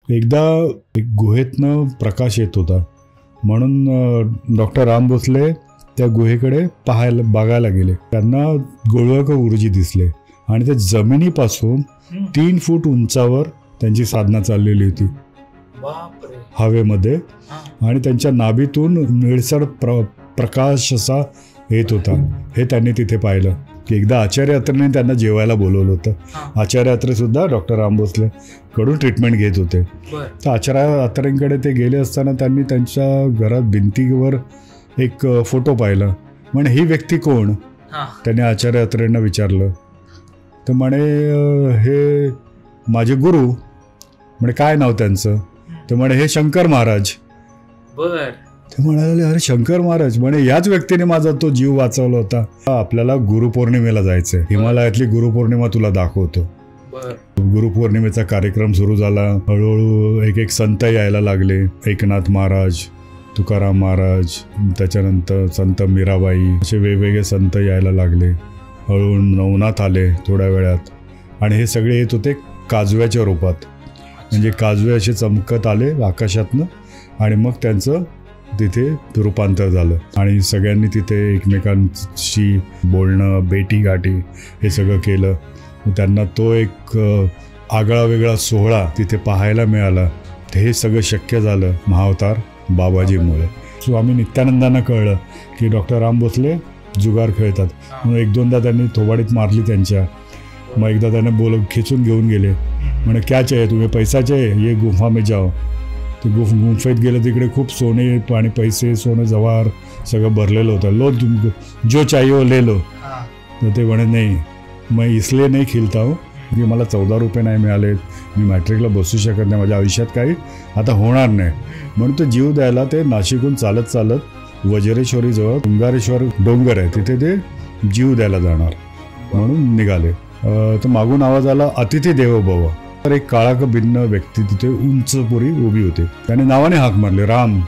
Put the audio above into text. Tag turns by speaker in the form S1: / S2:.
S1: एकदा एक गुहेतनं प्रकाश येत होता म्हणून डॉक्टर राम भोसले त्या गुहेकडे बघायला गेले. त्यांना गोलक ऊर्जी दिसले आणि त्या जमिनीपासून 3 फूट उंचावर त्यांची साधना चाललेली होती हवेमध्ये. आणि त्यांच्या नाभीतून निळसर प्रकाश असा येत होता. हे त्यांनी तिथे पाहिलं की एकदा आचार्य अत्रेने त्यांना जेवायला बोलवलं होतं. आचार्य अत्रे सुद्धा डॉक्टर राम भोसले कडून ट्रीटमेंट घेत होते. तर आचार्य अत्रेंकडे ते गेले असताना त्यांनी त्यांच्या घरात भिंतीवर एक फोटो पाहिला. म्हणे ही व्यक्ती कोण? त्यांनी आचार्य अत्रेंना विचारलं. तर म्हणे हे माझे गुरु. म्हणे काय नाव त्यांचं? तर म्हणे हे शंकर महाराज. ते म्हणाले अरे शंकर महाराज. म्हणे याच व्यक्तीने माझा तो जीव वाचवला होता. आपल्याला गुरुपौर्णिमेला जायचंय. हिमालयातली गुरुपौर्णिमा तुला दाखवतो. गुरुपौर्णिमेचा कार्यक्रम सुरू झाला. हळूहळू एक संत यायला लागले. एकनाथ महाराज, तुकाराम महाराज, त्याच्यानंतर संत मीराबाई, असे वेगवेगळे संत यायला लागले. हळूहळू नवनाथ आले थोड्या वेळात. आणि हे सगळे येत होते काजव्याच्या रूपात. म्हणजे काजवे असे चमकत आले आकाशातनं आणि मग त्यांचं तिथे रूपांतर झालं. आणि सगळ्यांनी तिथे एकमेकांशी बोलणं, भेटीगाठी हे सगळं केलं. त्यांना तो एक आगळा वेगळा सोहळा तिथे पाहायला मिळाला. हे सगळं शक्य झालं महाअवतार बाबाजीमुळे. स्वामी नित्यानंदांना कळलं की डॉक्टर राम भोसले जुगार खेळतात म्हणून 1-2दा त्यांनी थोबाडीत मारली त्यांच्या. मग एकदा त्यांना खेचून घेऊन गेले. म्हणे क्या चाहिए तुम्हें? पैसा चाहिए? ये गुफा में जाओ. ते गुंफेत गेलं. तिकडे खूप सोने आणि पैसे, सोनं जवाहर सगळं भरलेलं होतं. लो जो चाहिए वो ले लो. तर ते म्हणे नाही, मैं इसलिए नहीं खेळता हूँ की मला 14 रुपये नाही मिळाले, मी मॅट्रिकला बसू शकत नाही, माझ्या आयुष्यात काही आता होणार नाही. म्हणून तो जीव द्यायला ते नाशिकहून चालत चालत वज्रेश्वरीजवळ तुंगारेश्वर डोंगर आहे तिथे ते जीव द्यायला जाणार म्हणून निघाले. तर मागून आवाज आला अतिथी देवो भव. तर एक काळाक भिन्न व्यक्ती तिथे उंच पुरी उभी होती. त्याने नावाने हाक मारली राम.